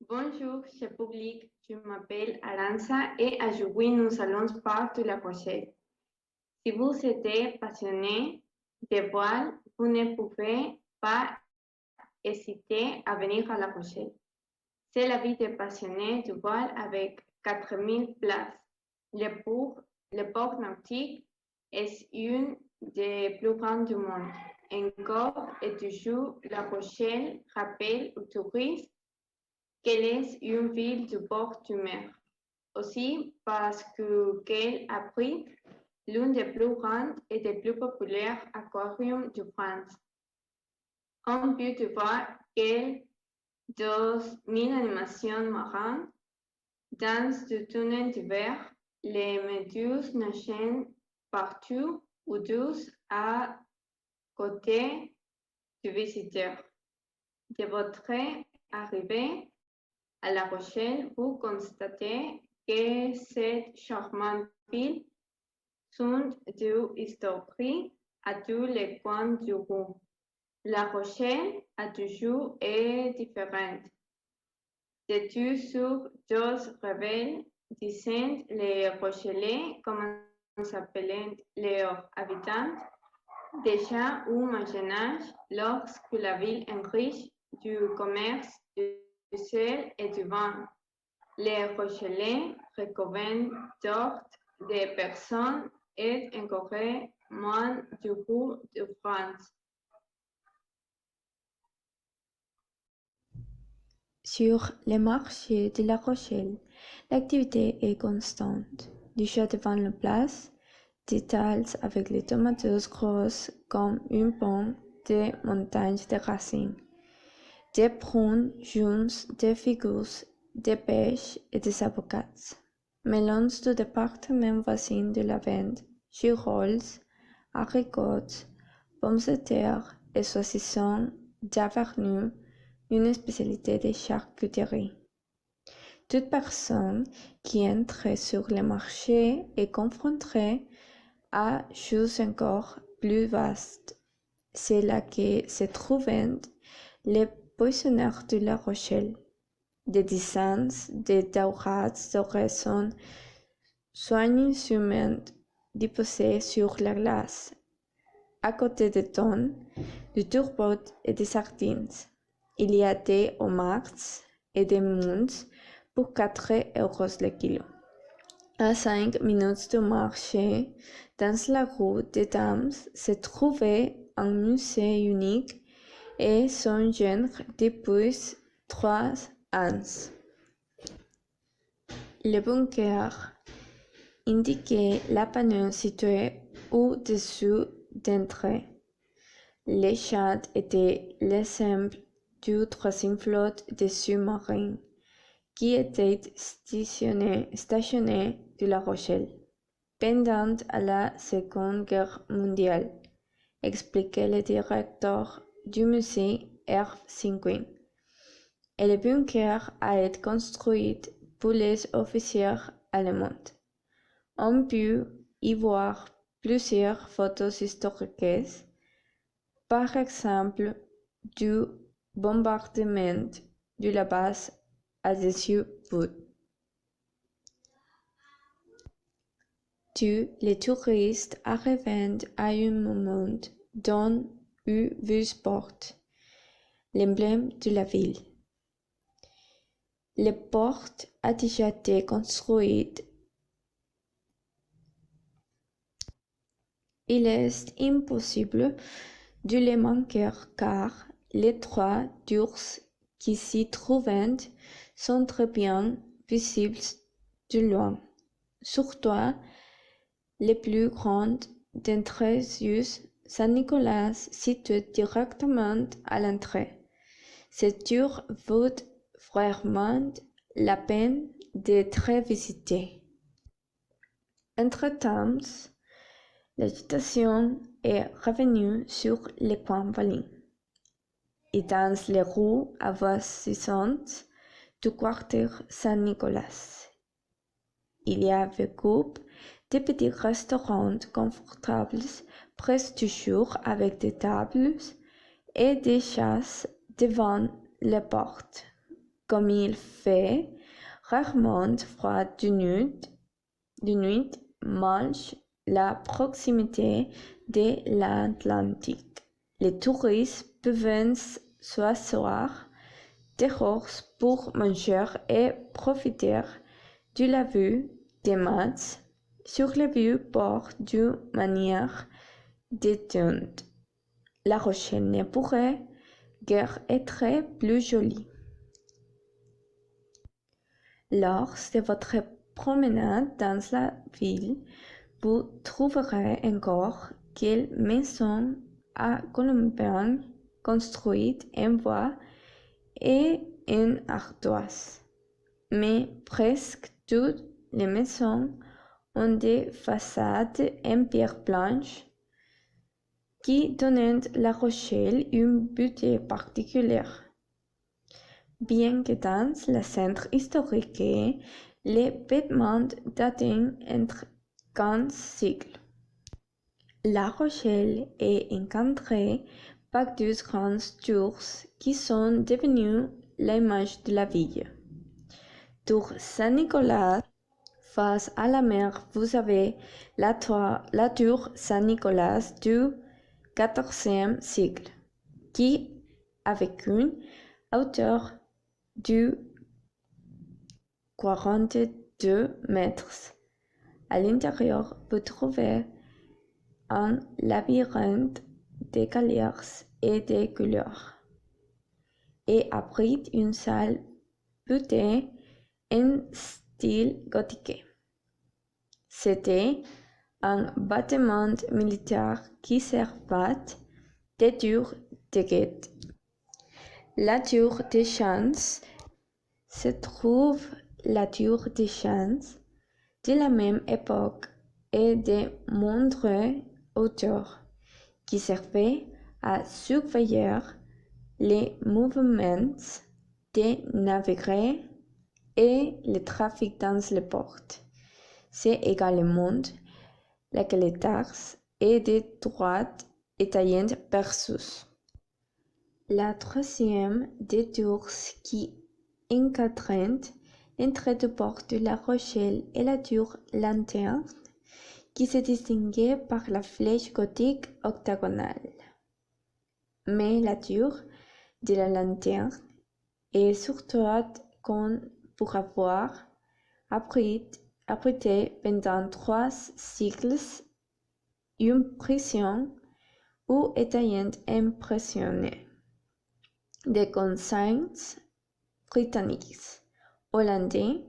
Bonjour, cher public, je m'appelle Aranza et aujourd'hui nous allons parler de La Rochelle. Si vous êtes passionné de voile, vous ne pouvez pas hésiter à venir à La Rochelle. C'est la vie des passionnés du voile avec 4000 places. Le port nautique est une des plus grandes du monde. Encore et toujours, La Rochelle rappelle aux touristes qu'elle est une ville du bord de mer. Aussi parce qu'elle abrite l'un des plus grands et des plus populaires aquariums de France. On peut voir qu'elle 2000 animations marines dans le tunnel d'hiver, les méduses nagent partout ou douce à côté du visiteur. De votre arrivée à La Rochelle, vous constatez que cette charmante ville sont du historique à tous les coins du monde. La Rochelle a toujours été différente. De tout sur deux rebelles, disent les Rochelais, comme s'appellent leurs habitants, déjà au Moyen Âge, lorsque la ville est riche du commerce du sel et du vin. Les Rochelais recouvrent d'autres des personnes et encore moins du goût de France. Sur les marchés de La Rochelle, l'activité est constante. Du chat devant la place, des talles avec les tomates grosses comme une pomme, des montagnes de racines, des prunes jaunes, des figues, des pêches et des avocats. Melons du département voisin de la Vendée, girolles, haricots, pommes de terre et saucissons d'Avernu, une spécialité de charcuterie. Toute personne qui entre sur le marché est confrontée à choses encore plus vastes. C'est là que se trouvent les poissonneurs de La Rochelle. Des dizaines de daurades dorées sont soigneusement déposées sur la glace, à côté des tonnes de turbot et des sardines. Il y a des homards et des moules pour 4 € le kilo. À 5 minutes de marché, dans la rue des Dames, se trouvait un musée unique et son genre depuis 3 ans. Le bunker indiquait la panneau situé au-dessus d'entrée. Les chats étaient l'exemple du troisième flotte de sous-marins qui était stationné de La Rochelle pendant la Seconde Guerre mondiale, expliquait le directeur du musée Hervé Sinquin. Et le bunker a été construit pour les officiers allemands. On peut y voir plusieurs photos historiques, par exemple du bombardement de la base à Dessous-Wood. Tous les touristes arrivent à un moment donné où vous porte l'emblème de la ville. Le port a déjà été construit. Il est impossible de le manquer car les 3 tours qui s'y trouvent sont très bien visibles de loin. Surtout, les plus grandes d'entre eux, Saint-Nicolas, situé directement à l'entrée. Cette tour vaut vraiment la peine d'être visitée. Entre-temps, l'agitation est revenue sur les coins voisins. Et dans les rues avoisinantes du quartier Saint-Nicolas, il y avait beaucoup de petits restaurants confortables, presque toujours avec des tables et des chaises devant les portes, comme il fait rarement froid de nuit, malgré la proximité de l'Atlantique. Les touristes peuvent s'asseoir dehors pour manger et profiter de la vue des matchs sur le vieux-port d'une manière détente. La Rochelle ne pourrait guère être plus jolie. Lors de votre promenade dans la ville, vous trouverez encore quelques maisons à Colombien construites en bois et en ardoise. Mais presque toutes les maisons ont des façades en pierre blanche qui donnent à La Rochelle une beauté particulière. Bien que dans le centre historique, les bâtiments datent entre 15 siècles. La Rochelle est encadrée par deux grandes tours qui sont devenues l'image de la ville. Tour Saint-Nicolas, face à la mer, vous avez la tour Saint-Nicolas du XIVe siècle, qui, avec une hauteur de 42 mètres, à l'intérieur, vous trouvez un labyrinthe de galeries et de couleurs, et abrite une salle voûtée en style gothique. C'était un bâtiment militaire qui servait de tour de guette. La tour des Champs se trouve la tour des Champs de la même époque et de moindre hauteur, qui servait à surveiller les mouvements des navires et le trafic dans le port. C'est également la caletaire et des droites italiennes perçues. La troisième des tours qui encadrent l'entrée du port de La Rochelle est la tour Lanterne, qui se distinguait par la flèche gothique octagonale. Mais la tour de la Lanterne est surtout connue pour avoir abrité pendant 3 siècles une prison où étaient emprisonnés des conscients britanniques, hollandais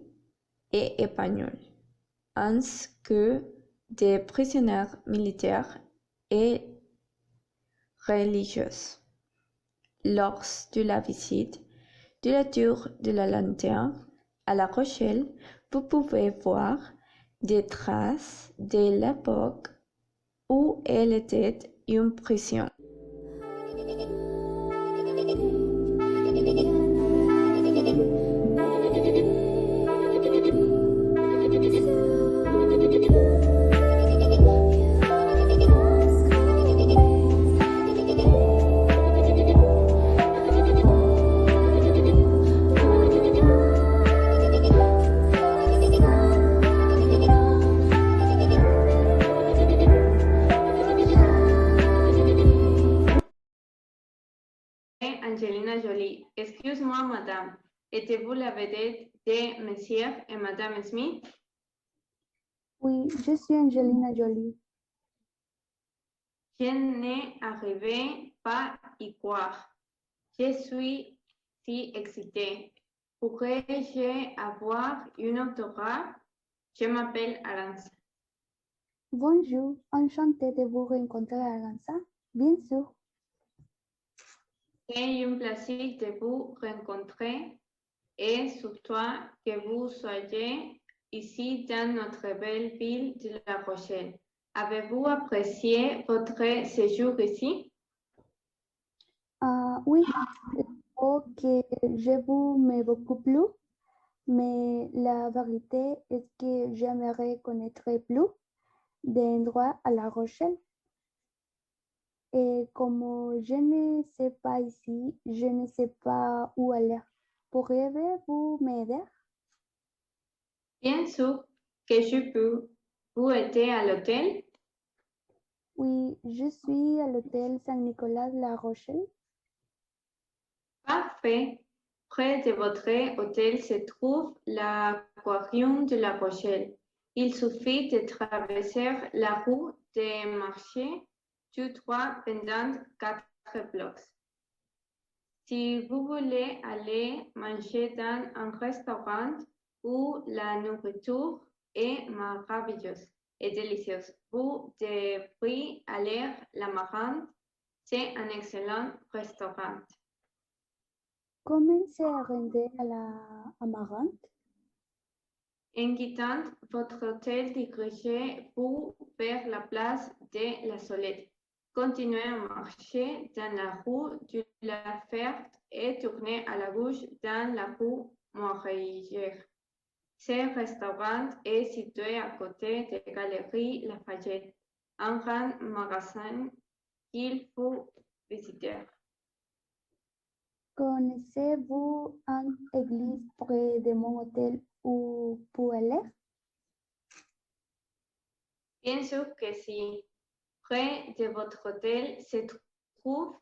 et espagnols, ainsi que des prisonniers militaires et religieux. Lors de la visite de la tour de la Lanterne à La Rochelle, vous pouvez voir des traces de l'époque où elle était une prison. Angelina Jolie. Excuse-moi, madame. Êtes-vous la vedette de Monsieur et Madame Smith? Oui, je suis Angelina Jolie. Je n'arrive pas à y croire. Je suis si excitée. Pourrais-je avoir une autographe? Je m'appelle Aranza. Bonjour, enchantée de vous rencontrer, Aranza. Bien sûr. C'est un plaisir de vous rencontrer et surtout que vous soyez ici dans notre belle ville de La Rochelle. Avez-vous apprécié votre séjour ici? Oui, que je vous m'ai beaucoup plu, mais la vérité est que j'aimerais connaître plus d'endroits à La Rochelle. Et comme je ne sais pas ici, je ne sais pas où aller. Pourriez-vous m'aider? Bien sûr que je peux. Vous êtes à l'hôtel? Oui, je suis à l'hôtel Saint-Nicolas-La Rochelle. Parfait. Près de votre hôtel se trouve l'aquarium de La Rochelle. Il suffit de traverser la rue des marchés tout droit pendant 4 blocs. Si vous voulez aller manger dans un restaurant où la nourriture est meraviglieuse et délicieuse, vous devriez aller la Marante. C'est un excellent restaurant. Comment se rendre à la Amarante? En quittant votre hôtel, dirigez-vous vers la place de la Solette. Continuez à marcher dans la rue de la Ferté et tournez à la gauche dans la rue Montréal. Ce restaurant est situé à côté de la Galerie Lafayette, un grand magasin qu'il faut visiter. Connaissez-vous une église près de mon hôtel où pour aller? Bien sûr que si près de votre hôtel se trouve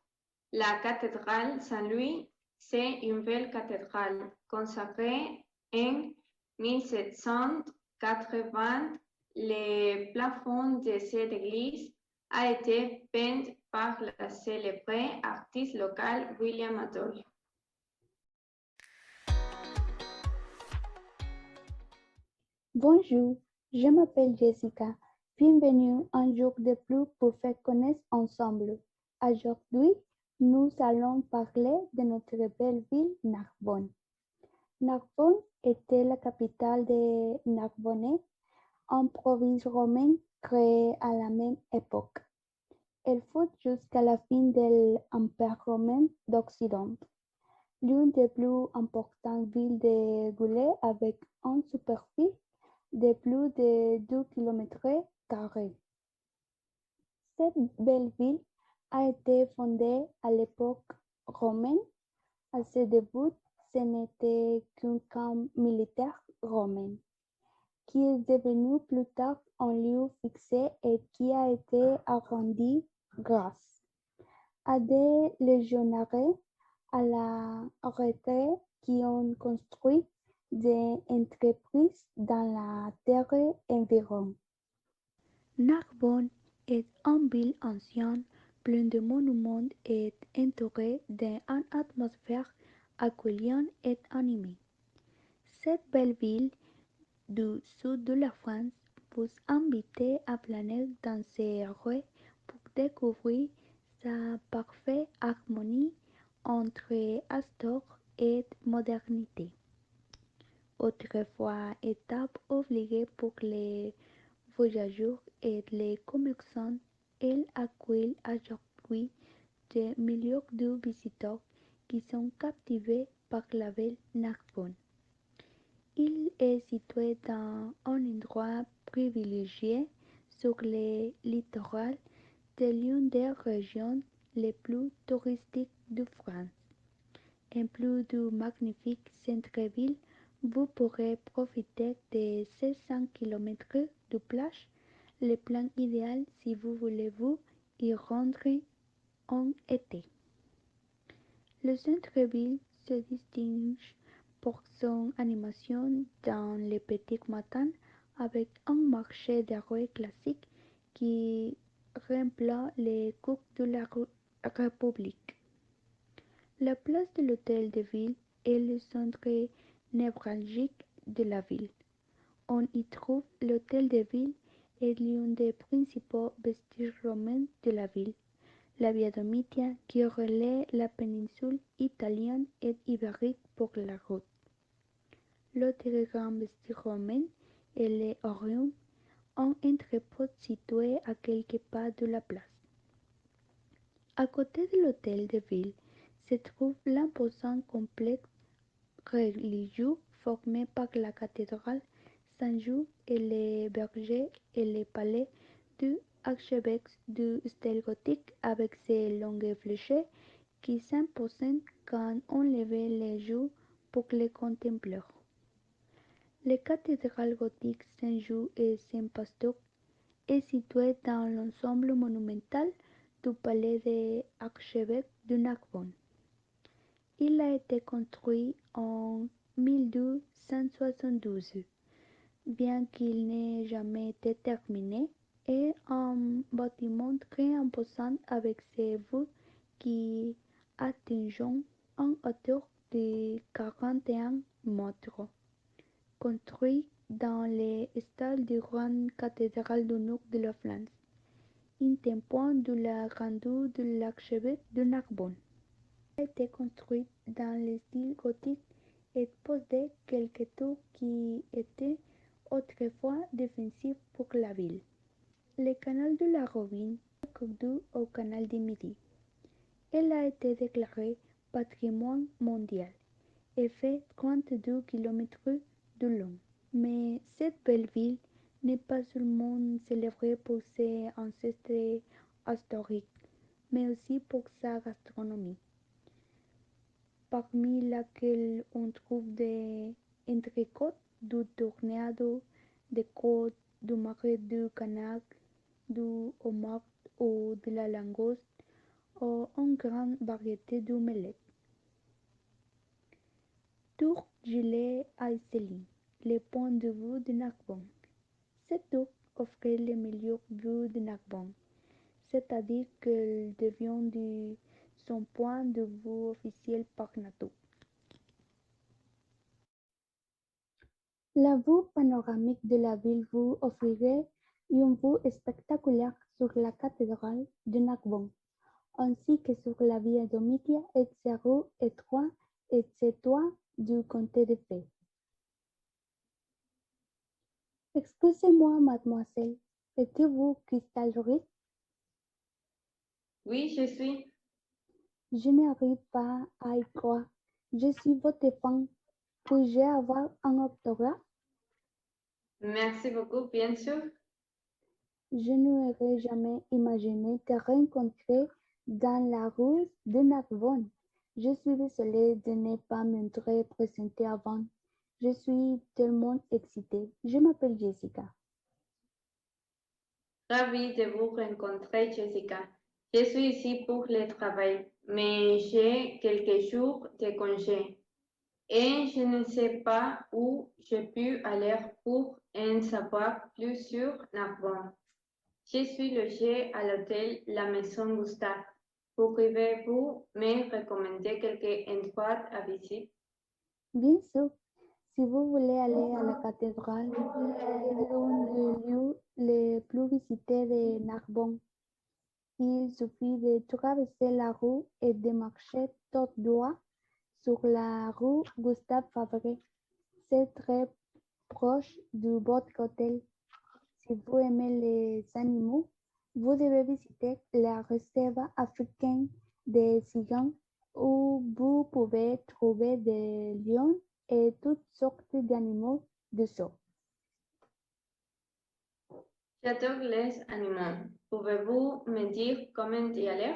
la cathédrale Saint-Louis. C'est une belle cathédrale consacrée en 1780. Le plafond de cette église a été peint par le célèbre artiste local William Adolphe. Bonjour, je m'appelle Jessica. Bienvenue un jour de plus pour faire connaître ensemble. Aujourd'hui, nous allons parler de notre belle ville Narbonne. Narbonne était la capitale de Narbonnais, une province romaine créée à la même époque. Elle fut jusqu'à la fin de l'Empire romain d'Occident l'une des plus importantes villes de Gaulle avec une superficie de plus de 2 km². Cette belle ville a été fondée à l'époque romaine. À ses débuts, ce n'était qu'un camp militaire romain, qui est devenu plus tard un lieu fixé et qui a été arrondi grâce à des légionnaires à la retraite qui ont construit des entreprises dans la terre environ. Narbonne est une ville ancienne, pleine de monuments et entourée d'une atmosphère accueillante et animée. Cette belle ville du sud de la France vous invite à planer dans ses rues pour découvrir sa parfaite harmonie entre histoire et modernité. Autrefois étape obligée pour les voyageurs et les commerçants, elle accueille aujourd'hui des millions de visiteurs qui sont captivés par la belle Narbonne. Il est situé dans un endroit privilégié sur le littoral de l'une des régions les plus touristiques de France. En plus du magnifique centre-ville, vous pourrez profiter de 600 km de plage, le plan idéal si vous voulez vous y rendre en été. Le centre-ville se distingue pour son animation dans les petits matins avec un marché de rue classique qui remplace les cours de la République. La place de l'hôtel de ville est le centre névralgique de la ville. On y trouve l'hôtel de ville et l'un des principaux vestiges romains de la ville, la Via Domitia qui relie la péninsule italienne et ibérique pour la route. L'autre grand vestige romain est l'Orium, un entrepôt situé à quelques pas de la place. À côté de l'hôtel de ville se trouve l'imposant complexe religieux formé par la cathédrale Saint-Jean et les bergers et les palais du archevêque du style gothique avec ses longues flèches qui s'imposaient quand on levait les yeux pour les contempleurs. La cathédrale gothique Saint-Just et Saint-Pasteur est située dans l'ensemble monumental du palais des archevêques de Narbonne. Il a été construit en 1272, bien qu'il n'ait jamais été terminé, est un bâtiment très imposant avec ses voûtes qui atteignent une hauteur de 41 mètres. Construit dans les style de grande cathédrale du nord de la France, un témoin de la grandeur de l'archevêque de Narbonne. Elle a été construite dans le style gothique et possédait quelques tours qui étaient autrefois défensifs pour la ville. Le canal de la Robine est conduit au canal du Midi. Elle a été déclarée patrimoine mondial et fait 32 km de long. Mais cette belle ville n'est pas seulement célébrée pour ses ancêtres historiques, mais aussi pour sa gastronomie, parmi laquelle on trouve des entrecôtes, du tourneado, des côtes, du marais du canard, du homard ou de la langouste, ou une grande variété d'omelettes. Tour Gilet Aiseling, le point de vue de Narbonne. Cette tour offrait le meilleur vue de Narbonne, c'est-à-dire qu'elle devient son point de vue officiel par nature. La vue panoramique de la ville vous offrirait une vue spectaculaire sur la cathédrale de Narbonne, ainsi que sur la via Domitia et ses rues étroites et ses toits du comté de Fay. Excusez-moi, mademoiselle, êtes-vous Cristal Ruiz? Oui, je suis. Je n'arrive pas à y croire. Je suis votre fan. Puis-je avoir un autographe? Merci beaucoup, bien sûr. Je n'aurais jamais imaginé te rencontrer dans la rue de Narbonne. Je suis désolée de ne pas m'être présentée avant. Je suis tellement excitée. Je m'appelle Jessica. Ravie de vous rencontrer, Jessica. Je suis ici pour le travail, mais j'ai quelques jours de congé et je ne sais pas où je peux aller pour en savoir plus sur Narbonne. Je suis logée à l'hôtel La Maison Gustave. Pourriez-vous me recommander quelques endroits à visiter? Bien sûr, si vous voulez aller à la cathédrale, c'est l'un des lieux les plus visités de Narbonne. Il suffit de traverser la rue et de marcher tout droit sur la rue Gustave Fabre. C'est très proche du votre hôtel. Si vous aimez les animaux, vous devez visiter la réserve africaine des cigans où vous pouvez trouver des lions et toutes sortes d'animaux de zoo. J'adore les animaux. Pouvez-vous me dire comment y aller?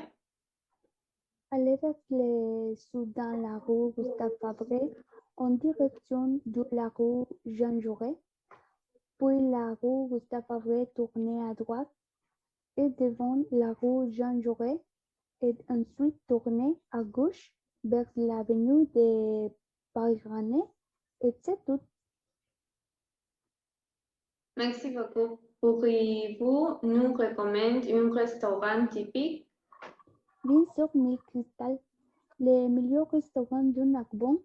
Allez vers le sud dans la rue Gustave Fabre en direction de la rue Jean Jaurès, puis la rue Gustave Fabre tournez à droite et devant la rue Jean Jaurès et ensuite tournez à gauche vers l'avenue des Paris-Granet et c'est tout. Merci beaucoup. Pourriez-vous nous recommander un restaurant typique? Bien sûr, mes cristal, les meilleurs restaurants de Narbonne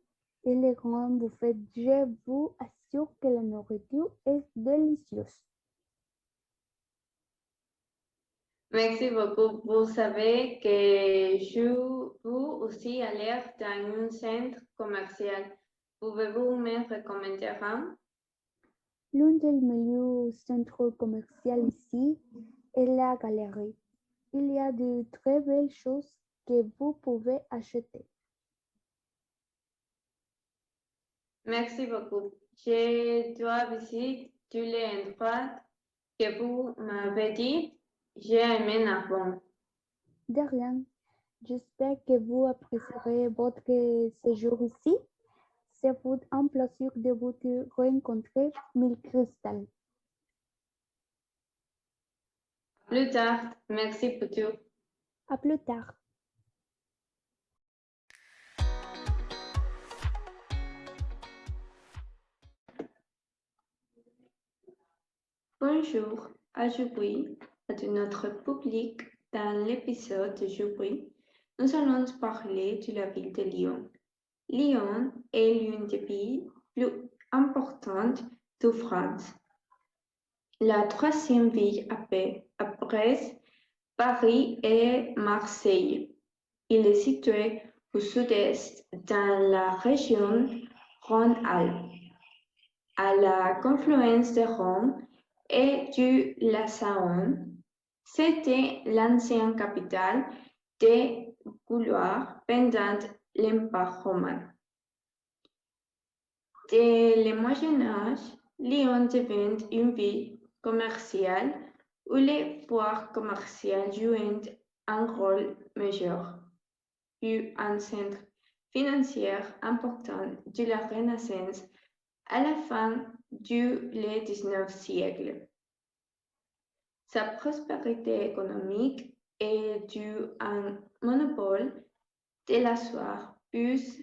et les grands buffets, je vous assure que la nourriture est délicieuse. Merci beaucoup. Vous savez que je veux aussi aller dans un centre commercial. Pouvez-vous me recommander un? L'un des meilleurs centres commerciaux ici est la galerie. Il y a de très belles choses que vous pouvez acheter. Merci beaucoup. Je dois visiter tous les endroits que vous m'avez dit. J'ai aimé Narbonne. De rien. J'espère que vous apprécierez votre séjour ici. Ce fut un plaisir de vous rencontrer, Mille Cristal. Plus tard, merci pour tout. À plus tard. Bonjour, aujourd'hui, à notre public, dans l'épisode d'aujourd'hui, nous allons parler de la ville de Lyon. Lyon est l'une des villes plus importantes de France. La troisième ville après Paris et Marseille. Il est situé au sud-est dans la région Rhône-Alpes, à la confluence de Rhône et du la Saône. C'était l'ancienne capitale des Gaulois pendant l'Empire romain. Dès le Moyen Âge, Lyon devint une ville commerciale où les foires commerciales jouaient un rôle majeur, fut un centre financier important de la Renaissance à la fin du XIXe siècle. Sa prospérité économique est due à un monopole de la soie plus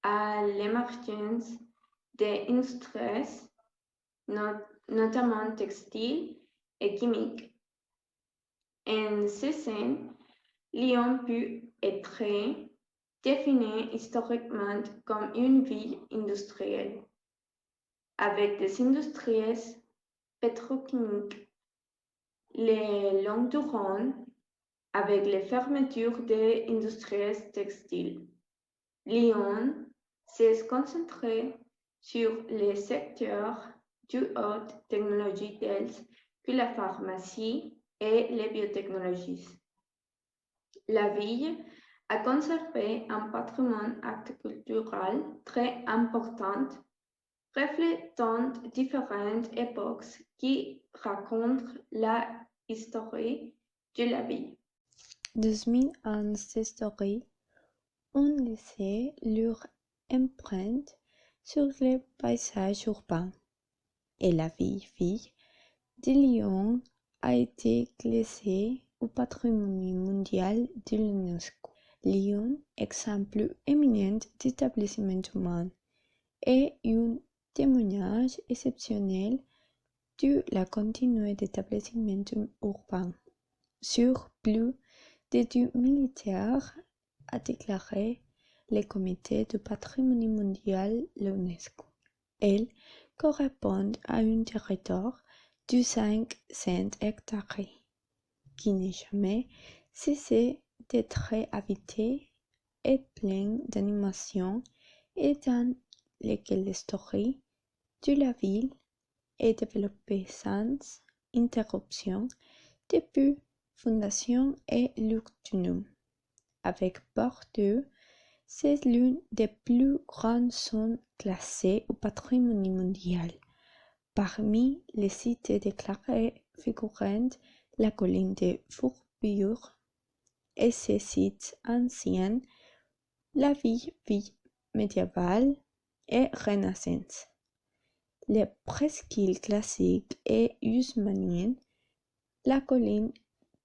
à l'émergence des industries, notamment textiles et chimiques. En ce sens, Lyon peut être définie historiquement comme une ville industrielle, avec des industries pétrochimiques, les longs du Rhône, avec les fermetures des industries textiles. Lyon s'est concentré sur les secteurs de haute technologie tels que la pharmacie et les biotechnologies. La ville a conservé un patrimoine architectural très important, reflétant différentes époques qui racontent la histoire de la ville. 2000 ans d'histoire ont laissé leur empreinte sur les paysages urbains et la vie de Lyon a été classée au patrimoine mondial de l'UNESCO. Lyon, exemple éminent d'établissement humain, est un témoignage exceptionnel de la continuité d'établissements urbains. Sur plus de 2 militaires a déclaré le comité du patrimoine mondial l'UNESCO. Elle correspond à un territoire de 500 hectares qui n'est jamais cessé d'être habité et plein d'animation et dans lequel l'histoire de la ville est développée sans interruption depuis fondation et l'autonome. Avec Bordeaux, c'est l'une des plus grandes zones classées au patrimoine mondial. Parmi les sites déclarés figurent la colline de Fourbure et ses sites anciens, la ville médiévale et Renaissance. Les presqu'îles classiques et haussmanniennes, la colline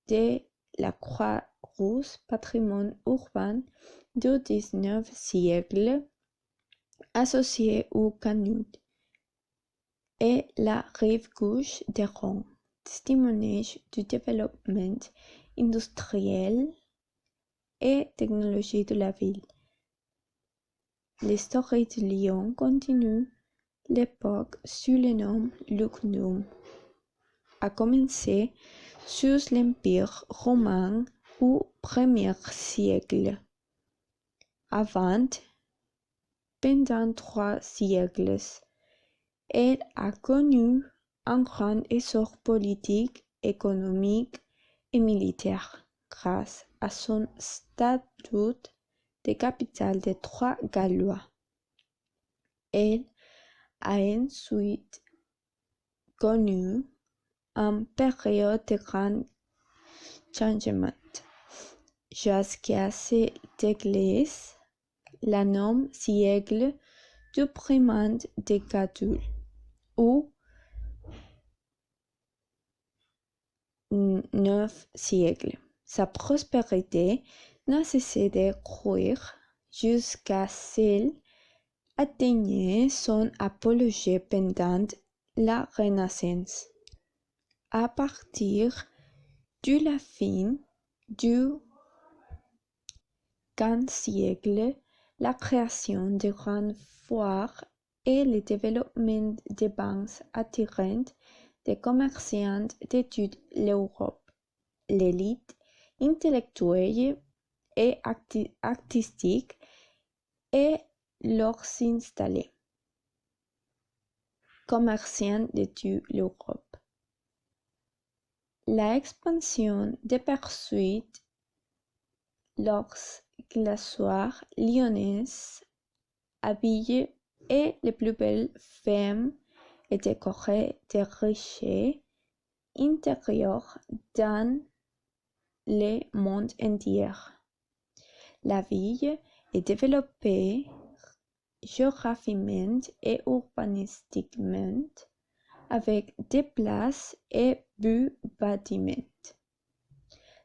de la Croix-Rousse, patrimoine urbain du XIXe siècle, associé au Canut, et la rive gauche des Rhône, témoignage du développement industriel et technologique de la ville. L'histoire de Lyon continue l'époque sous le nom Lugnum, a commencé sous l'Empire romain au Ier siècle. Avant, pendant 3 siècles, elle a connu un grand essor politique, économique et militaire grâce à son statut de capitale des trois Gallois. Elle a ensuite connu une période de grand changement, jusqu'à cette église, la nomme siècle du primate de Cthulhu, au IXe siècle. Sa prospérité n'a cessé de croître jusqu'à celle atteignait son apogée pendant la Renaissance. À partir de la fin du XVe siècle, la création de grandes foires et le développement des banques attirant des commerçants de toute l'Europe, l'élite intellectuelle et artistique et leur s'installer commerçants de toute l'Europe. La expansion des poursuites leurs glaçoirs lyonnaises habillées et les plus belles femmes et décorées de richesses intérieures dans le monde entier. La ville est développée géographiquement et urbanistiquement avec des places et beaux bâtiments.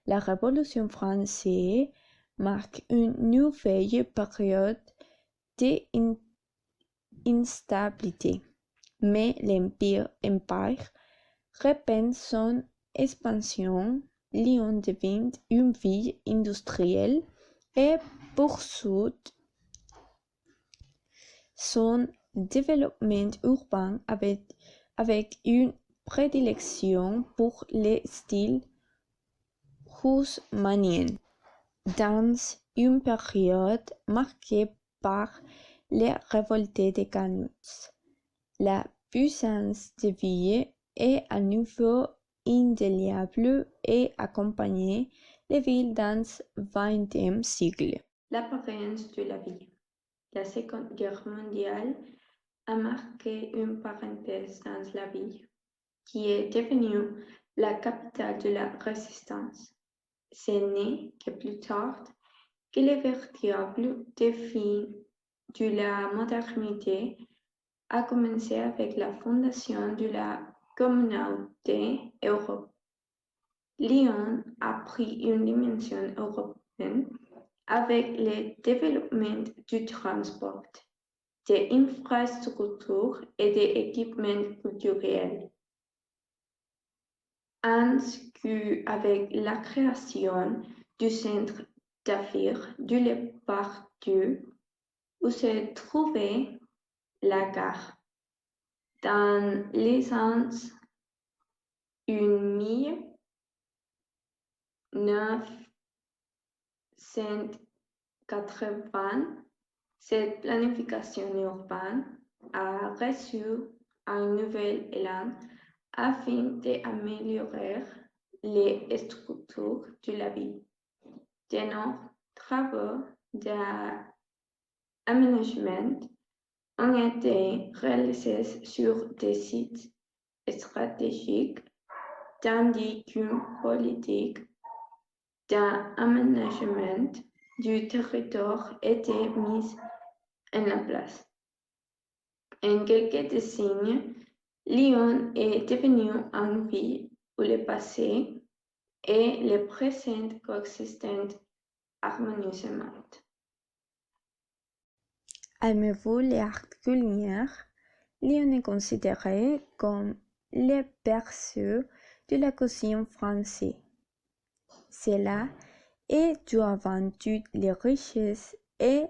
La Révolution française marque une nouvelle période d'instabilité, mais l'Empire reprend son expansion. Lyon devient une ville industrielle et poursuit son développement urbain avec une prédilection pour le style haussmannien. Dans une période marquée par les révoltes des Canuts, la puissance de ville est à nouveau indéniable et accompagne les villes dans le XXe siècle. L'apparence de la ville. La Seconde Guerre mondiale a marqué une parenthèse dans la ville, qui est devenue la capitale de la résistance. Ce n'est que plus tard que le véritable défi de la modernité a commencé avec la fondation de la communauté européenne. Lyon a pris une dimension européenne avec le développement du transport, des infrastructures et des équipements culturels, ainsi qu'avec la création du centre d'affaires de partout où se trouvait la gare. Dans les ans 1980, cette planification urbaine a reçu un nouvel élan afin d'améliorer les structures de la ville. De nombreux travaux d'aménagement ont été réalisés sur des sites stratégiques, tandis qu'une politique d'aménagement du territoire était mise en place. En quelques décennies, Lyon est devenue une ville où le passé et le présent coexistent harmonieusement. Aimez-vous l'art culinaire? Lyon est considéré comme le berceau de la cuisine française. Cela est dû avant tout les richesses et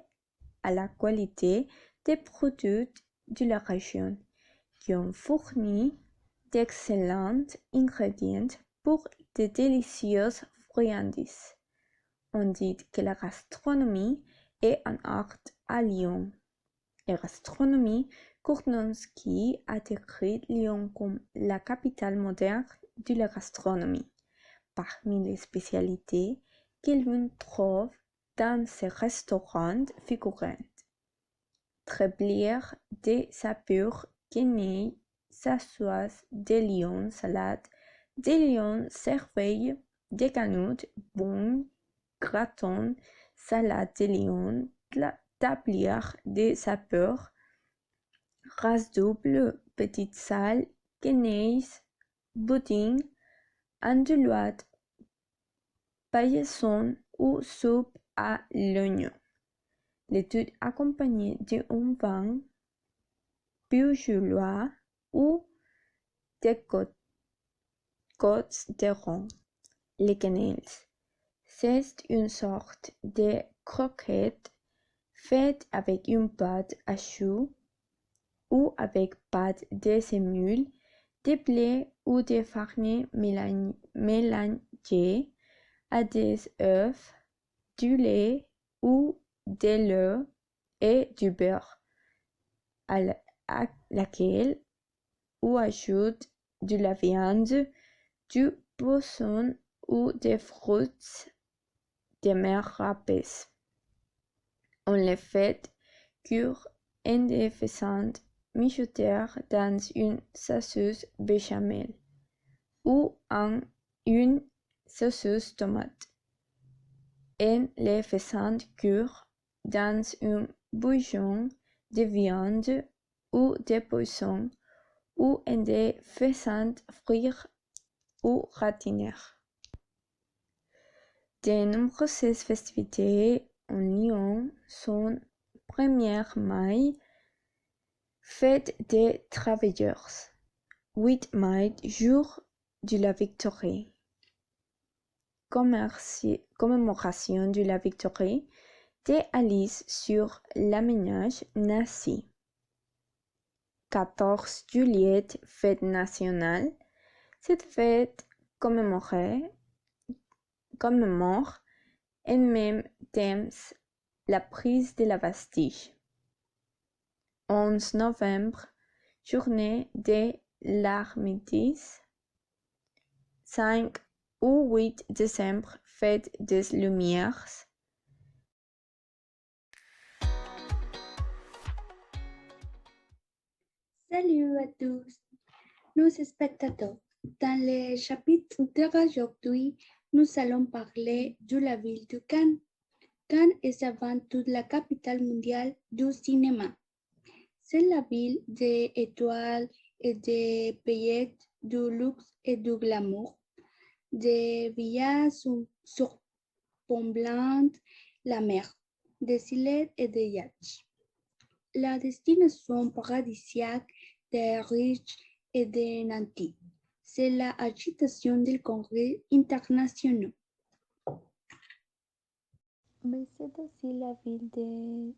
à la qualité des produits de la région, qui ont fourni d'excellents ingrédients pour de délicieuses friandises. On dit que la gastronomie est un art à Lyon. La gastronomie Kournonsky a décrit Lyon comme la capitale moderne de la gastronomie. Parmi les spécialités que l'on trouve dans ces restaurants figurent tréblière de sapeurs, quenouilles, sauces de Lyon, salade de Lyon, cerveille de canute, bougne, gratin, salade de Lyon, tablière de sapeurs, race double, petite salle, guenilles, pudding, andouillette, paillasson ou soupe à l'oignon. Le tout accompagné d'un vin beaujolais ou des côtes de rhum. Les quenelles, c'est une sorte de croquette faite avec une pâte à choux ou avec pâte de semoule, de blé ou de farine mélangée à des œufs, du lait ou de l'eau et du beurre, à laquelle on ajoute de la viande, du poisson ou des fruits de mer râpés. On les fait cuire en les faisant mijoter dans une sauce béchamel ou en une sauce tomate, en les faisant cuire dans un bouillon de viande ou de poisson ou en les faisant frire ou gratiner. De nombreuses festivités en Lyon sont 1er mai, fête des travailleurs, 8 mai, jour de la victoire, commémoration de la victoire d'Alice sur l'Allemagne nazie, 14 juillet, fête nationale. Cette fête commémore en même temps la prise de la Bastille. 11 novembre, journée de l'armistice. 5 ou 8 décembre, fête des Lumières. Salut à tous nos spectateurs. Dans le chapitre d'aujourd'hui, nous allons parler de la ville de Cannes. Cannes est avant tout la capitale mondiale du cinéma. C'est la ville des étoiles et des paillettes, du luxe et du glamour, des villas surplombant la mer, des îles et des yachts. La destination paradisiaque des riches et des nantis. C'est la agitation des congrès internationaux. Mais c'est aussi la ville de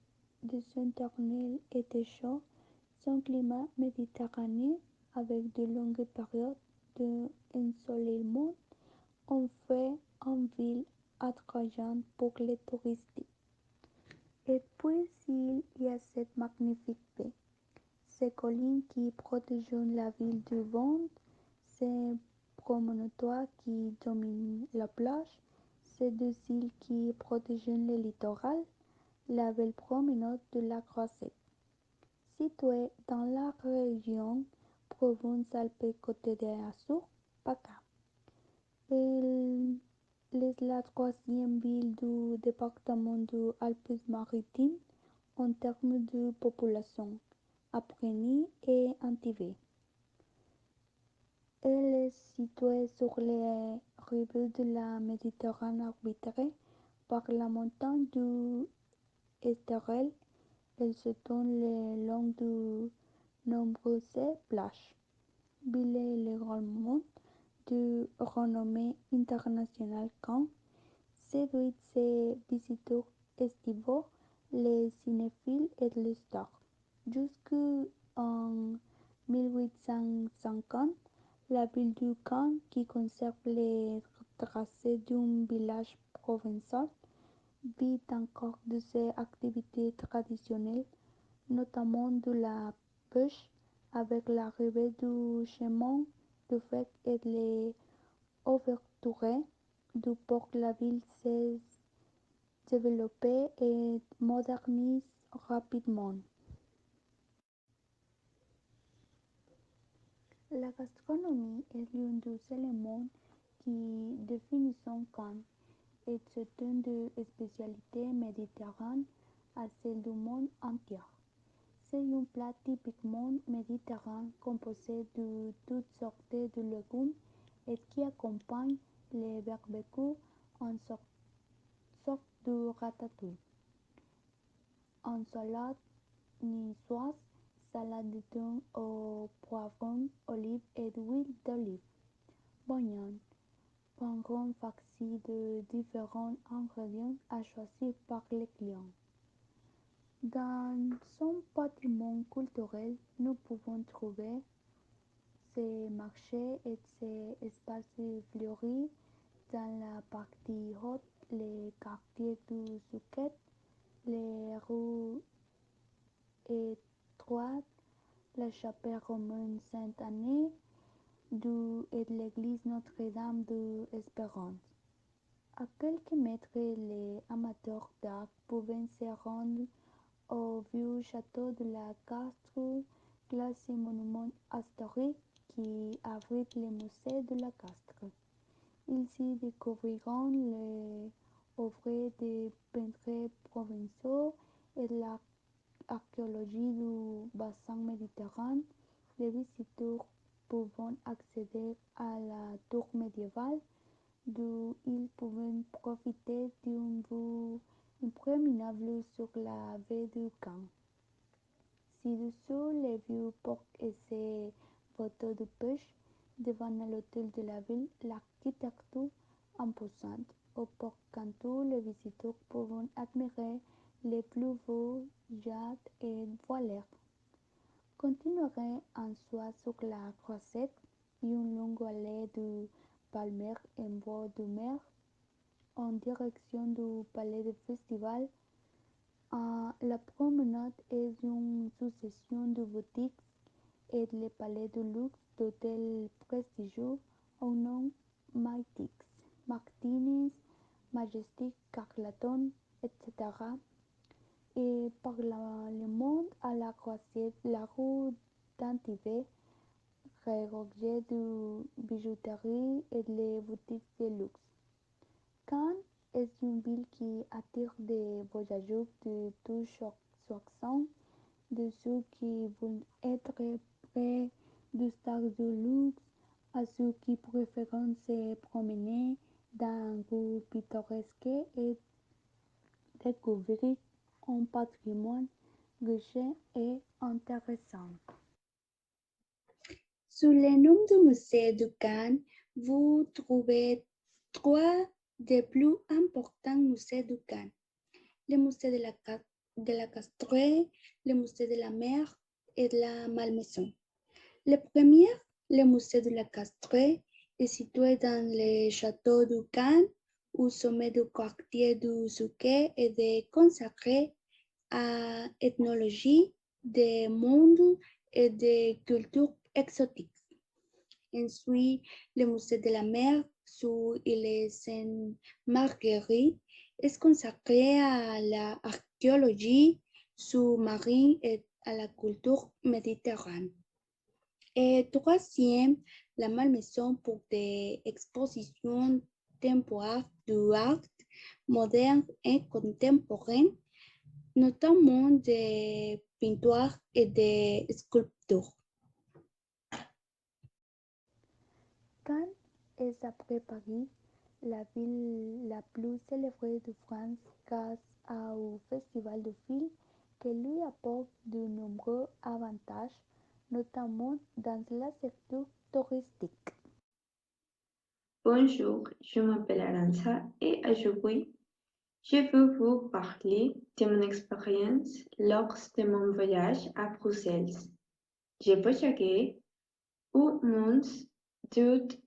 Saint-Ornel et de chaud, son climat méditerranéen avec de longues périodes d'ensoleillement en fait une ville attrayante pour les touristes. Et puis il y a cette magnifique baie, ces collines qui protègent la ville du vent, ces promontoires qui dominent la plage, ces deux îles qui protègent le littoral, la belle promenade de la Croisette. Située dans la région Provence-Alpes-Côte d'Azur, PACA. Elle est la troisième ville du département des Alpes-Maritimes en termes de population, après Nice et Antibes. Elle est située sur les rives de la Méditerranée arbitrée par la montagne du Esterel. Elle se donne le long de nombreuses plages. Ville également de renommée internationale quand séduit ses visiteurs estivaux, les cinéphiles et les stars. Jusqu'en 1850, la ville de Cannes, qui conserve les tracés d'un village provençal, vit encore de ses activités traditionnelles, notamment de la pêche, avec l'arrivée du chemin de fer et l'ouverture du port. La ville s'est développée et modernise rapidement. La gastronomie est l'un des éléments qui définissent Cannes et s'étend de spécialités méditerranéennes à celles du monde entier. C'est un plat typiquement méditerranéen composé de toutes sortes de légumes et qui accompagne les barbecues en sorte de ratatouille. En salade niçoise, salade de thon au poivron, olive et d'huile d'olive. Bouillon, pain rond farci de différents ingrédients à choisir par les clients. Dans son patrimoine culturel, nous pouvons trouver ces marchés et ces espaces fleuris dans la partie haute, les quartiers du Souquet, les rues étroites, la chapelle romaine Sainte-Anne et l'église Notre-Dame de l'Espérance. À quelques mètres, les amateurs d'art pouvaient se rendre au vieux château de la Castre, classé monument historique qui abrite le musée de la Castre. Ils y découvriront les œuvres de peintres provençaux et l'archéologie du bassin méditerranéen. Les visiteurs pouvant accéder à la tour médiévale d'où ils pouvaient profiter d'une vue imprégnable sur la baie du Caen. Ci-dessous les vieux ports et ses bateaux de pêche, devant l'hôtel de la ville, l'architecture imposante. Au port Cantour, les visiteurs peuvent admirer les plus beaux yachts et voileurs. Continuerez en soi sur la croisette, une longue allée de palmiers en bord de mer en direction du palais de festival. La promenade est une succession de boutiques et le palais de luxe d'hôtels prestigieux au nom Martínez, Majestic, Carlton, etc. Et par le monde à la croisette, la rue d'Antibes, regorgée de bijouterie et de boutiques de luxe. Cannes est une ville qui attire des voyageurs de tous horizons, de ceux qui veulent être près de stars de luxe à ceux qui préfèrent se promener dans rues pittoresques et découvrir un patrimoine riche et intéressant. Sous le nom du musée de Cannes, vous trouvez trois des plus importants musées de Cannes. Le musée de la Castre, le musée de la mer et de la Malmaison. Le premier, le musée de la Castre, est situé dans le château de Cannes, au sommet du quartier du Souquet et est consacré à l'ethnologie des mondes et des cultures exotiques. Ensuite, le musée de la mer sur l'île Sainte-Marguerite est consacré à l'archéologie sous-marine et à la culture méditerranéenne. Et troisième, la Malmaison pour des expositions temporaires d'art moderne et contemporain, notamment des peintures et des sculptures. Cannes est après Paris la ville la plus célèbre de France grâce au festival de films qui lui apporte de nombreux avantages, notamment dans le secteur touristique. Bonjour, je m'appelle Aranza et aujourd'hui, je veux vous parler de mon expérience lors de mon voyage à Bruxelles. J'ai voyagé au monde d'août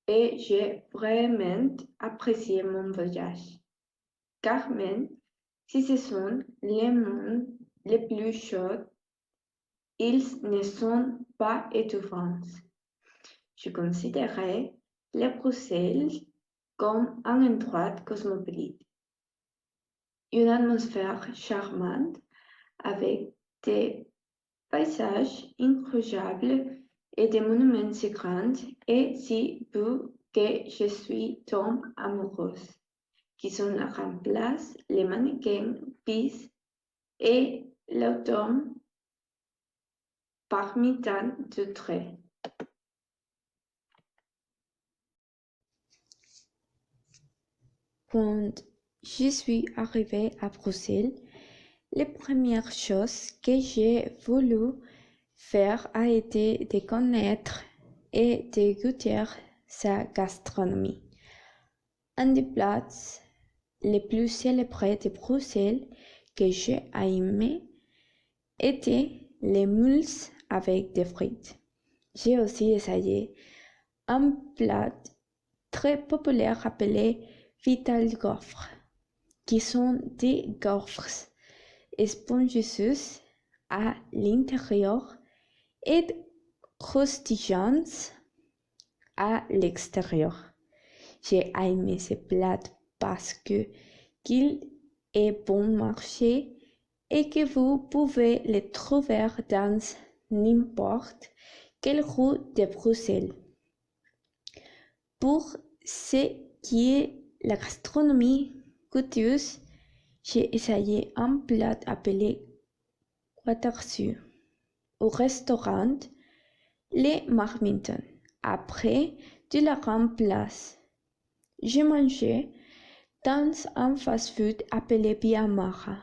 et j'ai vraiment apprécié mon voyage. Car même si ce sont les mondes les plus chauds, ils ne sont pas étouffants. Je considérais les Bruxelles comme un endroit cosmopolite, une atmosphère charmante avec des paysages incroyables et des monuments si grands et si beaux que je suis tombée amoureuse, qui sont la Grand Place, les mannequins, Pise et l'automne parmi tant d'autres. Quand je suis arrivée à Bruxelles, la première chose que j'ai voulu faire a été de connaître et de goûter sa gastronomie. Un des plats les plus célébrés de Bruxelles que j'ai aimé était les moules avec des frites. J'ai aussi essayé un plat très populaire appelé Vital-Gaufres, qui sont des gaufres spongieuses à l'intérieur et croustillantes à l'extérieur. J'ai aimé ce plat parce qu'il est bon marché et que vous pouvez le trouver dans n'importe quelle rue de Bruxelles. Pour ce qui est la gastronomie coûteuse, j'ai essayé un plat appelé Quatersu au restaurant Les Marmitons. Après de la grande place, j'ai mangé dans un fast-food appelé Biamara,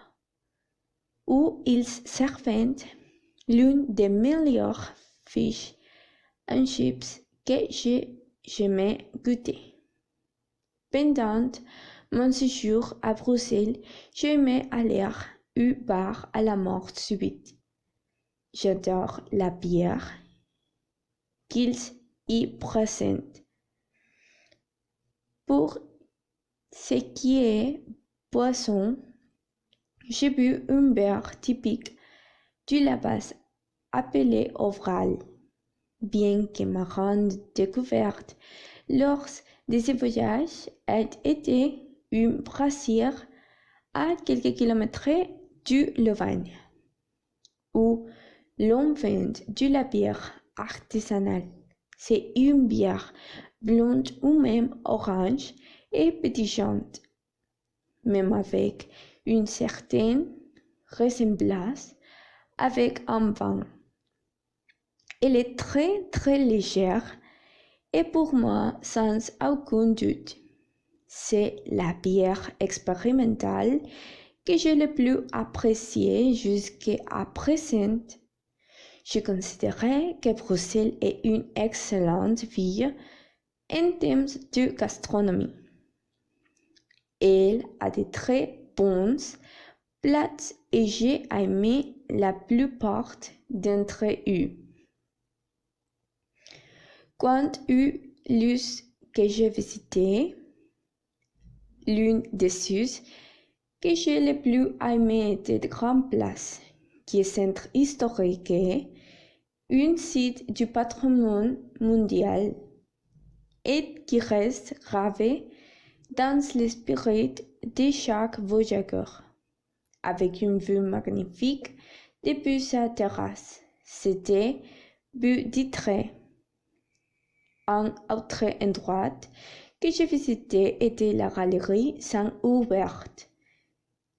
où ils servaient l'une des meilleures fish and chips que j'ai jamais goûté. Pendant mon séjour à Bruxelles, j'aimais aller au bar à la mort subite. J'adore la bière qu'ils y présentent. Pour ce qui est boisson, j'ai bu une bière typique du Labas appelée Ovral, bien que ma grande découverte lors de ce voyage ait été une brassière à quelques kilomètres du Lovagne, où l'on vend de la bière artisanale. C'est une bière blonde ou même orange et pétillante, même avec une certaine ressemblance avec un vin. Elle est très très légère et pour moi, sans aucun doute, c'est la bière expérimentale que j'ai le plus appréciée jusqu'à présent. Je considérais que Bruxelles est une excellente ville en termes de gastronomie. Elle a de très bons plats et j'ai aimé la plupart d'entre eux. Quant aux lieux que j'ai visités, l'une des choses que j'ai le plus aimé était de Grand Place, qui est centre historique et un site du patrimoine mondial et qui reste gravé dans l'esprit de chaque voyageur, avec une vue magnifique depuis sa terrasse. C'était but d'Ytré. Un autre endroit que j'ai visité était la galerie Saint-Hubert,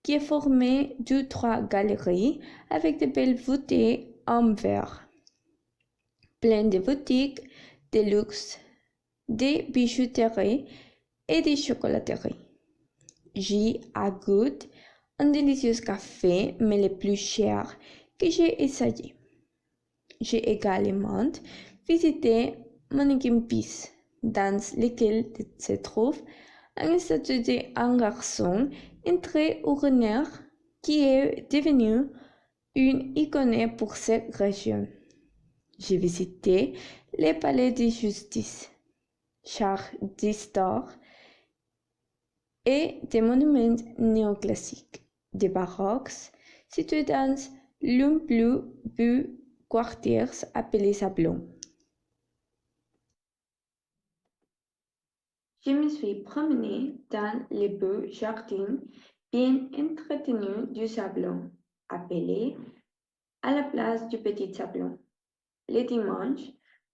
qui est formée de 3 galeries avec de belles voûtées en verre, pleines de boutiques de luxe, de bijouterie et de chocolaterie. J'y goûté un délicieux café, mais le plus cher que j'ai essayé. J'ai également visité Mannequin Peace, dans lequel se trouve un statue d'un garçon très ordinaire qui est devenu une icône pour cette région. J'ai visité le palais de justice, Charles d'Histoire et des monuments néoclassiques, des baroques situés dans l'un plus beau quartier appelé Sablon. Je me suis promenée dans les beaux jardins bien entretenus du Sablon, appelé à la place du Petit Sablon. Les dimanches,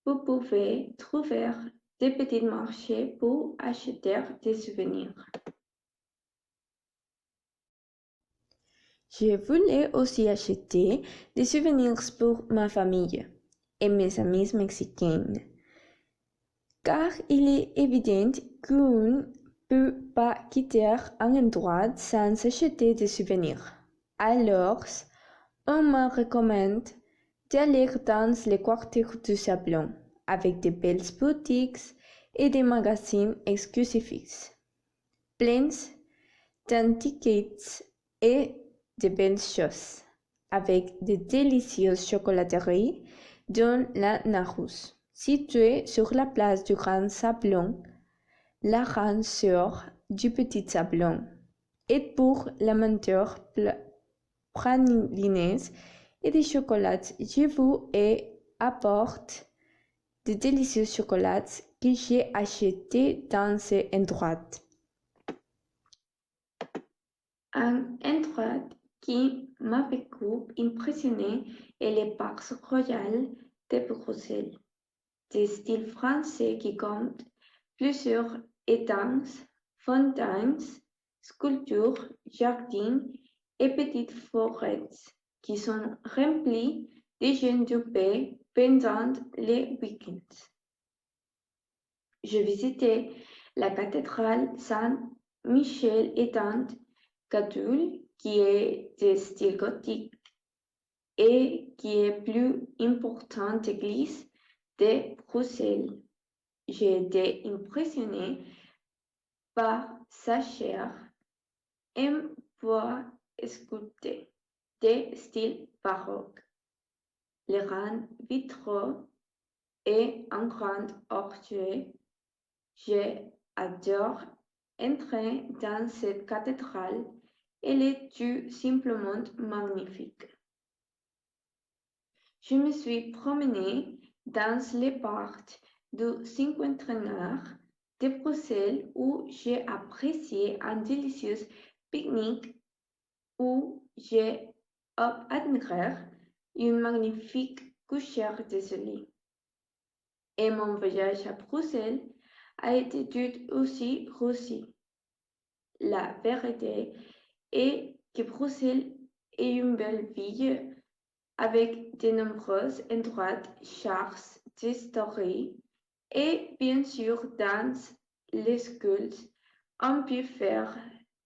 vous pouvez trouver des petits marchés pour acheter des souvenirs. Je voulais aussi acheter des souvenirs pour ma famille et mes amis mexicains, car il est évident qu'on ne peut pas quitter un endroit sans acheter des souvenirs. Alors, on me recommande d'aller dans les quartiers du Sablon, avec de belles boutiques et des magasins exclusifs, pleins d'antiquités et de belles choses, avec de délicieuses chocolateries dans la Narous, située sur la place du Grand Sablon, la grande sœur du Petit Sablon, et pour l'amateur pralinés et des chocolats, je vous apporte de délicieux chocolats que j'ai achetés dans ces endroits. Un endroit qui m'a beaucoup impressionné est le Parc Royal de Bruxelles, de style français qui compte plusieurs étangs, fontaines, sculptures, jardins et petites forêts qui sont remplis de jeunes de paix pendant les week-ends. Je visitais la cathédrale Saint-Michel-Étant Gatoul, qui est de style gothique et qui est plus importante église de Bruxelles. J'ai été impressionnée par sa chair en bois sculpté de style baroque, les grands vitraux et un grand orgueil. J'adore entrer dans cette cathédrale. Elle est tout simplement magnifique. Je me suis promenée dans les parcs du cinquantenaire de Bruxelles où j'ai apprécié un délicieux pique-nique où j'ai admiré une magnifique couchère de soleil. Et mon voyage à Bruxelles a été tout aussi réussi. La vérité est que Bruxelles est une belle ville avec de nombreux endroits chers d'histoire et bien sûr dans les schools, on peut faire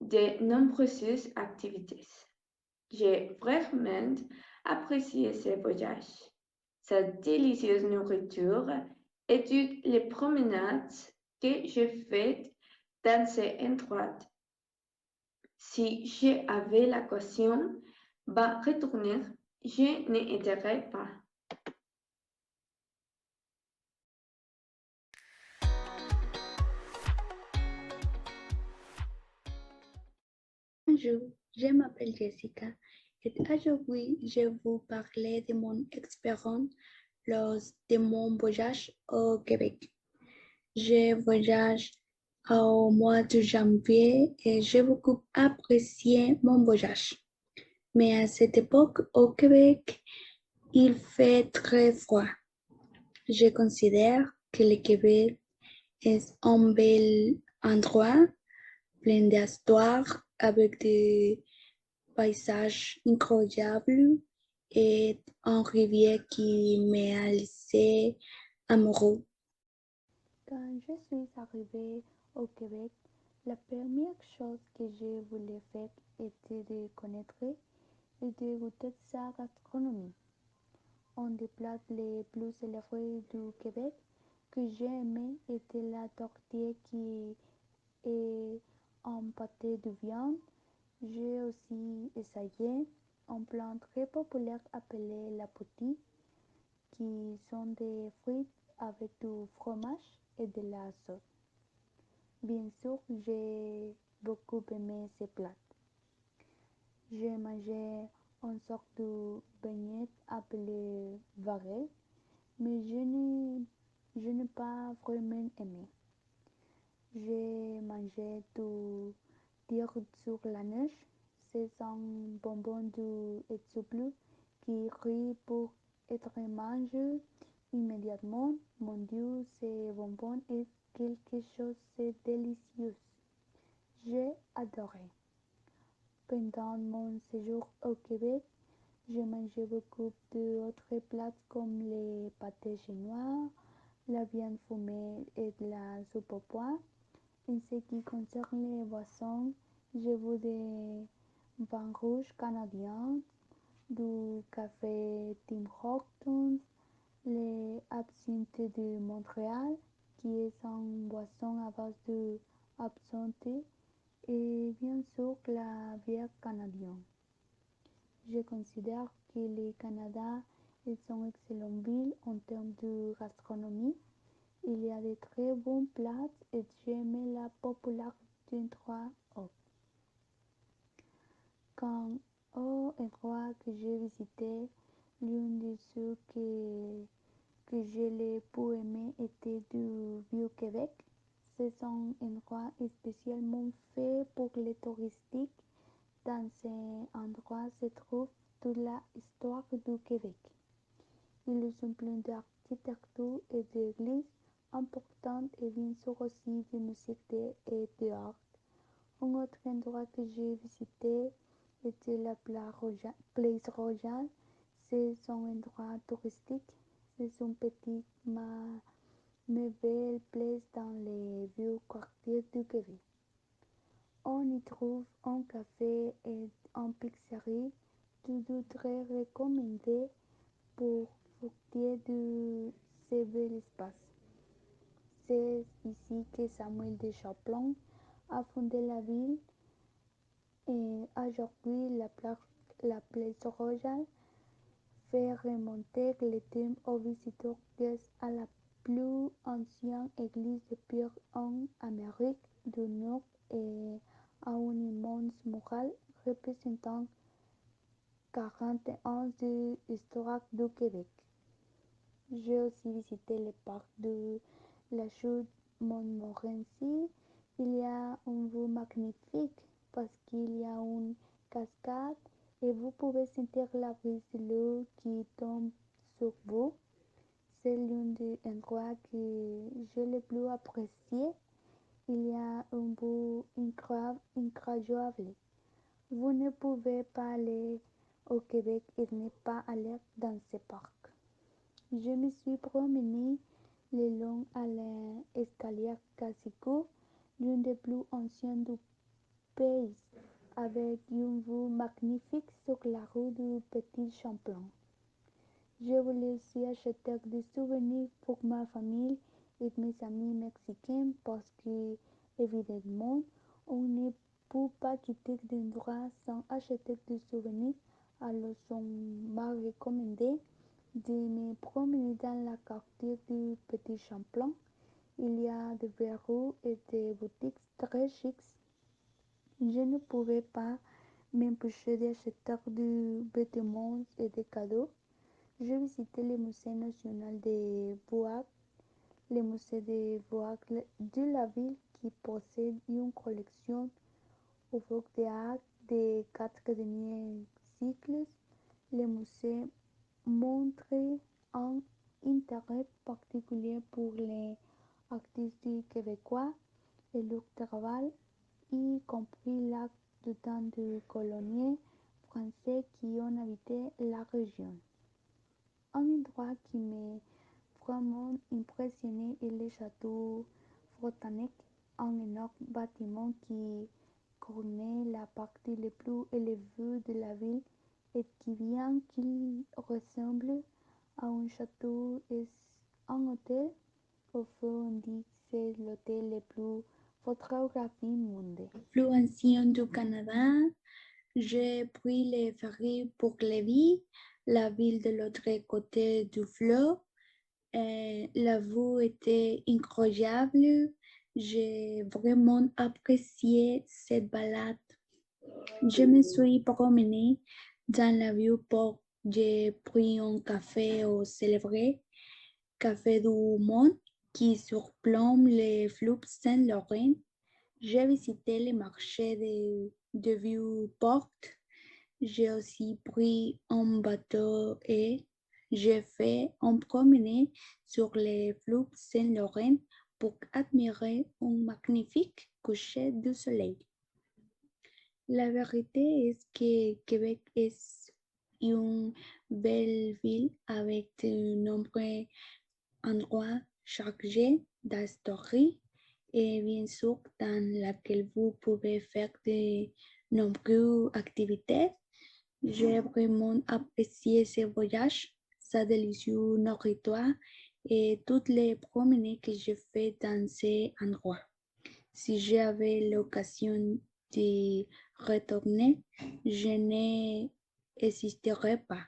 de nombreuses activités. J'ai vraiment apprécié ce voyage, sa délicieuse nourriture et toutes les promenades que j'ai faites dans ces endroits. Si j'avais l'occasion de retourner, je n'hésiterai pas. Bonjour, je m'appelle Jessica et aujourd'hui je vais vous parler de mon expérience lors de mon voyage au Québec. Je voyage au mois de janvier et j'ai beaucoup apprécié mon voyage. Mais à cette époque au Québec, il fait très froid. Je considère que le Québec est un bel endroit plein d'histoires avec des paysages incroyables et une rivière qui m'a laissé amoureux. Quand je suis arrivée au Québec, la première chose que je voulais faire était de connaître et de goûter sa gastronomie. Un des plats les plus célèbres du Québec que j'ai aimé était la tortilla qui est un pâté de viande. J'ai aussi essayé un plat très populaire appelé la poutine, qui sont des fruits avec du fromage et de la sauce. Bien sûr, j'ai beaucoup aimé ces plats. J'ai mangé une sorte de beignet appelé varel, mais je n'ai pas vraiment aimé. J'ai mangé du tir sur la neige. C'est un bonbon de bleu qui rit pour être mangé immédiatement. Mon Dieu, ce bonbon est quelque chose de délicieux. J'ai adoré. Pendant mon séjour au Québec, j'ai mangé beaucoup d'autres plats comme les pâtés chinois, la viande fumée et de la soupe au pois. En ce qui concerne les boissons, j'ai bu des vins rouges canadiens, du café Tim Hortons, les absinthe de Montréal, qui est une boisson à base de absinthe, et bien sûr la bière canadienne. Je considère que le Canada est une excellente ville en termes de gastronomie. Il y a de très bons plats et j'aime la popularité d'endroits hauts. Quand au endroit que j'ai visité, l'un de ceux que je l'ai pu aimer était du Vieux-Québec. C'est un endroit spécialement fait pour les touristes. Dans cet endroit se trouve toute l'histoire du Québec. Ils sont pleins d'architecture et d'églises importantes et bien sûr aussi de musique et d'art. Un autre endroit que j'ai visité était la Place Royale. C'est un endroit touristique. C'est une petite mais belle place dans les vieux quartiers du Québec. On y trouve un café et une pizzerie, tous deux très recommandés pour profiter de ces bel espaces. C'est ici que Samuel de Champlain a fondé la ville et aujourd'hui la place royale fait remonter le thème aux visiteurs grâce à la plus ancienne église de pierre en Amérique du Nord et à une immense muraille représentant 40 ans d'histoire du Québec. J'ai aussi visité le parc de la chute Montmorency. Il y a une vue magnifique parce qu'il y a une cascade et vous pouvez sentir la brise de l'eau qui tombe sur vous. C'est l'un des endroits que j'ai le plus apprécié. Il y a une vue incroyable. Vous ne pouvez pas aller au Québec et ne pas aller dans ce parc. Je me suis promenée le long à l'escalier Cassico, l'un des plus anciens du pays, avec une vue magnifique sur la rue du Petit Champlain. Je voulais aussi acheter des souvenirs pour ma famille et mes amis mexicains parce que, évidemment, on ne peut pas quitter d'endroit sans acheter des souvenirs. Alors, on m'a recommandé de me promener dans la quartier du Petit Champlain. Il y a des bureaux et des boutiques très chics. Je ne pouvais pas m'empêcher d'acheter des vêtements et des cadeaux. J'ai visité le musée national des beaux-arts, le musée des beaux-arts de la ville qui possède une collection d'œuvres d'art des 4 derniers siècles. Le musée montre un intérêt particulier pour les artistes québécois et leur travail, y compris l'art du temps des colonies français qui ont habité la région. Un endroit qui m'a vraiment impressionné est le château Frontenac, un énorme bâtiment qui couronnait la partie la plus élevée de la ville et qui, bien qu'il ressemble à un château, est un hôtel. Au fond, on dit que c'est l'hôtel le plus photographié au monde. Le plus ancien du Canada, j'ai pris le ferry pour Lévis, la ville de l'autre côté du fleuve. La vue était incroyable. J'ai vraiment apprécié cette balade. Je me suis promenée dans la vieux port. J'ai pris un café au célèbre Café du Monde qui surplombe le fleuve Saint-Laurent. J'ai visité le marché de Vieux-Port. J'ai aussi pris un bateau et j'ai fait une promenade sur le fleuve Saint-Laurent pour admirer un magnifique coucher de soleil. La vérité est que Québec est une belle ville avec de nombreux endroits chargés d'histoire et bien sûr dans laquelle vous pouvez faire de nombreuses activités. J'ai vraiment apprécié ce voyage, sa délicieuse nourriture et toutes les promenades que j'ai faites dans ces endroits. Si j'avais l'occasion de retourner, je n'hésiterais pas.